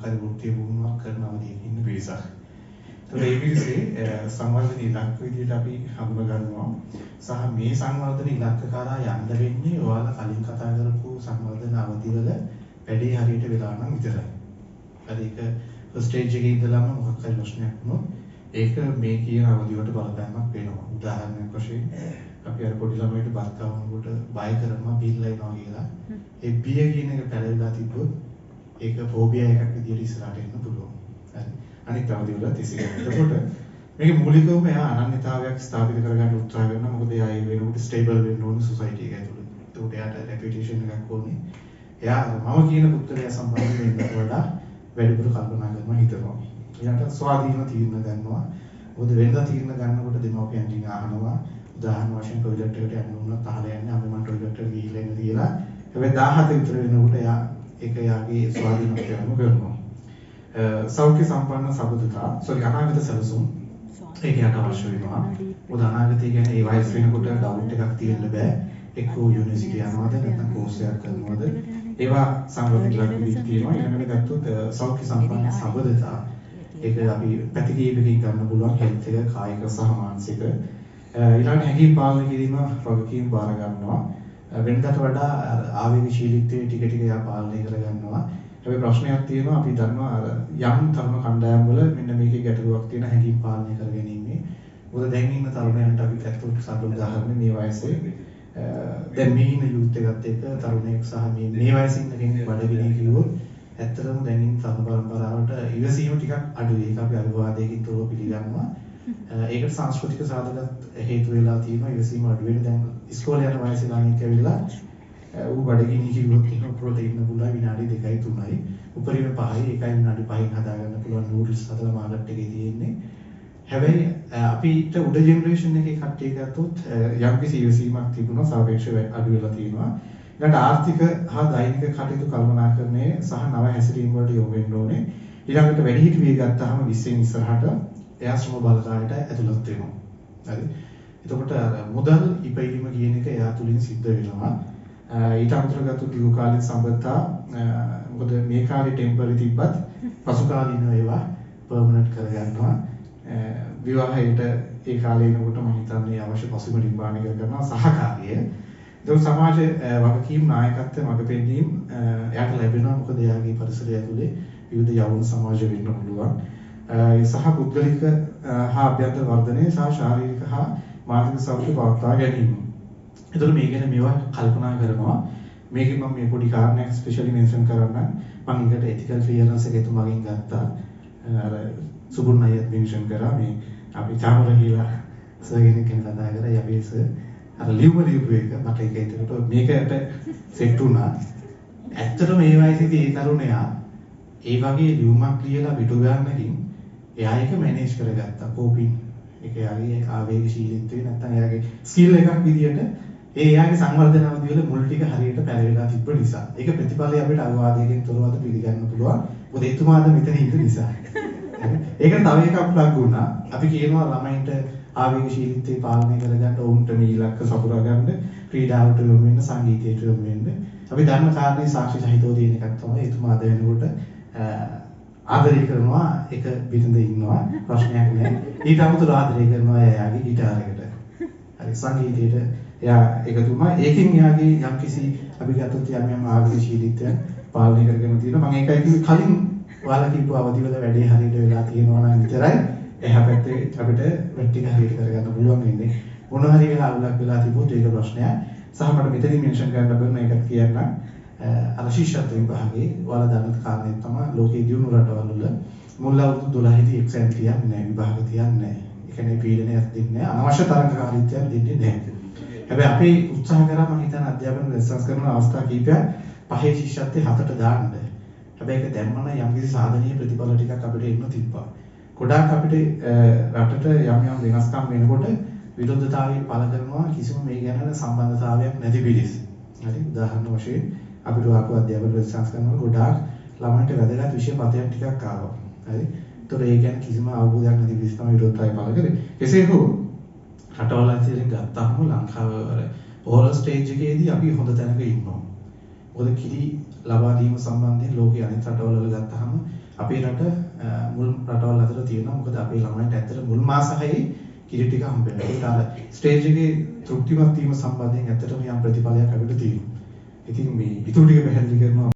මොකක් හරි වෘත්තීය පුහුණුවක් කරන අවධියක ඉන්න පිරිසක්. ඒ පිරිසේ සංවර්ධන ඉලක්ක විදිහට අපි හඳුනා ගන්නවා. සහ මේ සංවර්ධන ඉලක්ක කරා යන්න වෙන්නේ ඔයාලා කලින් කතා කරපු සංවර්ධන අවධිවල වැඩේ හරියට වෙලා නම් විතරයි. හරි ඒක ස්ටේජ් එකේ ඉඳලාම මොකක් හරි ප්‍රශ්නයක් වුණොත් ඒක මේ කියන අවධියට බලපෑමක් වෙනවා. උදාහරණයක් වශයෙන් අපි අර පොඩි ළමයිට බත් කවනකොට බය කරනවා බිල්ලයිනවා කියලා. ඒ බිය කියන එක පැලවිලා තිබ්බොත් ඒක ෆෝබියා එකක් විදිහට ඉස්සරහට එන්න පුළුවන්. හරි. අනිත් අවධිවල තිසිගෙන. එතකොට මේක මූලිකවම එයා අනන්‍යතාවයක් ස්ථාපිත කරගන්න උත්සාහ කරනවා. මොකද එයා ඒ වෙනකොට ස්ටේබල් වෙන්න ඕනේ සොසයිටි එක ඇතුළේ. එතකොට එයාට රෙපියුටේෂන් එකක් ඕනේ. එයා මම කියන පුද්ගලයා සම්බන්ධයෙන් වෙනකට වඩා වැඩිපුර කල්පනා කරනවා හිතනවා. ඊළඟට ස්වාධීන තීරණ ගන්නවා. මොකද වෙනදා තීරණ ගන්නකොට දෙමව්පියන්ගෙන් අහනවා උදාහරණ වශයෙන් ටොයිලට් එකට යන්න උනත් අහලා යන්නේ අපි මම ටොයිලට් එකට ගිහිල්ලා ඉන්න කියලා. හැබැයි 17 විතර වෙනකොට එයා ඒක එයාගේ ස්වාධීනත්වය කරනවා. සෞඛ්‍ය සම්පන්න සබඳතා අනාගත සැලසුම් ඒක යට අවශ්‍ය වෙනවා. මොකද අනාගතය කියන්නේ ඒ වයස වෙනකොට ඩවුට් එකක් තියෙන්න බෑ. එක්කෝ යුනිවර්සිටි යනවාද නැත්නම් කෝස් එකක් කරනවාද ඒවා සංවර්ධන ඉලක්ක තියෙනවා. ඊළඟට ගත්තොත් සෞඛ්‍ය සම්පන්න සබඳතා ඒක අපි පැති කීපකින් ගන්න පුළුවන් හෙල්ත් එක කායික සහ මානසික. ඊළඟට හැඟීම් පාලනය කිරීම වගකීම් බාර ගන්නවා. වෙනදාට වඩා ආවේගශීලීත්වයේ ටික ටික යා පාලනය කර ගන්නවා. හැබැයි ප්‍රශ්නයක් තියෙනවා අපි දන්නවා අර යම් තරුණ කණ්ඩායම් වල මෙන්න මේකේ ගැටලුවක් තියෙන හැඟීම් පාලනය කර ගැනීමේ. මොකද දැන් ඉන්න තරුණයන්ට අපි ඇත්තට සාධු උදාහරණ මේ වයසේ දැන් මේ ඉන්න යූත් එකත් එක්ක තරුණයෙක් සහ මේ වයසින් ඉන්න කෙනෙක් බඩගිනි කිව්වොත් ඇත්තටම දැන් ඉන්න තරුණ පරම්පරාවට ඉවසීම ටිකක් අඩුයි. ඒක අපි අවිවාදයකින් තොරව පිළිගන්නවා. ඒකට සංස්කෘතික සාධකත් හේතු වෙලා තියෙනවා. ඉවසීම අඩු වෙන දැන් ඉස්කෝලේ යන වයසේ ළමයින් ඇවිල්ලා ඌ බඩගිනි කිව්වොත් එහෙම ප්‍රෝටීන් නුඹුලා විනාඩි 2යි 3යි උපරිම 5යි 1යි විනාඩි 5න් හදාගන්න පුළුවන් නූඩල්ස් හදලා මාකට් එකේ තියෙන්නේ. හැබැයි අපිට උඩ ජෙනරේෂන් එකේ කට්ටිය ගත්තොත් යම්කිසි ඉවසීමක් තිබුණා සාපේක්ෂව අඩු වෙලා තියෙනවා. ඊළඟට ආර්ථික හා දෛනික කටයුතු කළමනාකරණය සහ නව හැසිරීම් වලට යොමු වෙන්න ඕනේ. ඊළඟට වැඩිහිටි විය ගත්තාම 20න් ඉස්සරහට එයා ශ්‍රම බලකායට ඇතුළත් වෙනවා. හරි. එතකොට මුදල් ඉපයීම කියන එක එයා තුලින් සිද්ධ වෙනවා. ඊට අමතරව ගත්තොත් දීර්ඝ කාලීන සම්බන්ධතා මොකද මේ කාලේ ටෙම්පරරි තිබ්බත් පසු කාලීන ඒවා පර්මනන්ට් කරගන්නවා. විවාහයට ඒ කාලේ එනකොට මම හිතන්නේ අවශ්‍ය පසුබිම නිර්මාණය කරනවා සහකාරිය. ඒක සමාජ වගකීම් නායකත්වය මඟ පෙන්වීම එයාට ලැබෙනවා. මොකද එයාගේ පරිසරය ඇතුලේ විවිධ යෞවන සමාජ වෙන්න පුළුවන්. සහ පුද්ගලික හා අභ්‍යන්තර වර්ධනය සහ ශාරීරික හා මානසික සෞඛ්‍ය පවත්වා ගැනීම. එතකොට මේ ගැන මේවා කල්පනා කරනවා. මේකෙන් මම මේ පොඩි කාරණයක් ස්පෙෂලි මෙන්ෂන් කරන්න. මම ඒකට එතිකල් ක්ලියරන්ස් එක එතුමාගෙන් ගත්තා. අර සුබුන් අයියත් මෙන්ෂන් කරා මේ අපි චාමර කියලා සර් කෙනෙක් කතා කරා යපේස අර ලියුම ලියපු එක මට ඒක එතකොට මේකට සෙට් වුණා. ඇත්තටම මේ වයසේදී ඒ තරුණයා ඒ වගේ ලියුමක් ලියලා පිටු ගන්නකින් එයා ඒක මැනේජ් කරගත්තා. කෝපින් ඒක එයාගේ ආවේගශීලීත්වය නැත්නම් එයාගේ ස්කිල් එකක් විදියට එයාගේ සංවර්ධන අවධිවල මුල් ටික හරියට පැරවිලා තිබ්බ නිසා. ඒක ප්‍රතිඵලය අපිට අනුවාදයෙන් තොරවද පිළිගන්න පුළුවන්. මොකද එතුමාද මෙතන ඉන්න නිසා. ඒකට තව එකක් ප්ලග් වුණා. අපි කියනවා ළමයින්ට ආවේගශීලීත්වය පාලනය කරගන්න ඕන්ට මේ ඉලක්ක සපුරා ගන්න ක්‍රීඩාවට යොමු වෙන්න සංගීතයට යොමු වෙන්න. අපි ධර්ම කාරණේ සාක්ෂි සහිතව තියෙන එකක් තමයි එතුමා අද වෙනකොට ආදරය කරනවා එක පිටින්ද ඉන්නවා ප්‍රශ්නයක් නෑ. ඊට අමතරව ආදරය කරනවා එයාගේ ගිටාර් එකට. හරි සංගීතයට එයා එකතු වුණා. ඒකෙන් එයාගේ යම්කිසි අපි ගත්තොත් යම් ආවේගශීලීත්වය පාලනය කරගෙන තියෙනවා. මම ඒකයි කිව්වේ කලින් ඔයාලා කියපු අවදිවල වැඩේ හරියට වෙලා තියෙනවා නම් විතරයි එහා පැත්තේ අපිට වැට්ටික හරියට කරගන්න පුළුවන් වෙන්නේ. මොන හරි වෙලා අවුලක් වෙලා තිබුණොත් ඒක ප්‍රශ්නයක්. සහ මට මෙතනින් මෙන්ෂන් කරන්න බෑ මේකත් කියන්න. අර ශිෂ්‍යත්ව විභාගේ ඔයාලා දන්න කාරණේ තමයි ලෝකයේ දියුණු රටවල් වල මුල් අවුරුදු 12දී එක්සෑම් තියන්නේ නැහැ විභාග තියන්නේ නැහැ. ඒ කියන්නේ පීඩනයක් දෙන්නේ නැහැ. අනවශ්‍ය තරඟකාරීත්වයක් දෙන්නේ නැහැ. හැබැයි අපි උත්සාහ කරා මම හිතන අධ්‍යාපන රෙසර්ච් කරන අවස්ථා කීපයක් පහේ ශිෂ්‍යත්වයේ 7ට දාන්න. හැබැයි ඒක දැම්මම යම්කිසි සාධනීය ප්‍රතිඵල ටිකක් අපිට එන්න තිබ්බා. ගොඩාක් අපිට රටට යම් වෙනස්කම් වෙනකොට විරෝධතාවය පළ කරනවා කිසිම මේ ගැන සම්බන්ධතාවයක් නැති පිළිස්. හරි උදාහරණ වශයෙන් අපිට ආපු අධ්‍යාපන රෙසර්ච් කරනකොට ගොඩාක් ළමයින්ට වැදගත් විෂය පදයක් ටිකක් ආවා. හරි. ඒතොර ඒ ගැන කිසිම අවබෝධයක් නැති පිළිස් තමයි විරෝධතාවය පළ කරේ. කෙසේ හෝ රටවල් අතරින් ගත්තාම ලංකාව ඕරල් ස්ටේජ් එකේදී අපි හොඳ තැනක ඉන්නවා. මොකද කිරි ලබා දීම සම්බන්ධයෙන් ලෝකයේ අනිත් රටවල් වල ගත්තාම අපේ රට මුල් රටවල් අතර තියෙනවා. මොකද අපේ ළමයින්ට ඇත්තට මුල් මාස 6 කිරි ටික හම්බ වෙනවා. ඒකට අර ස්ටේජ් එකේ තෘප්තිමත් වීම සම්බන්ධයෙන් ඇත්තටම යම් ප්‍රතිඵලයක් අපිට තියෙනවා. ඉතින් මේ ඊටු ටික පැහැදිලි කරනවා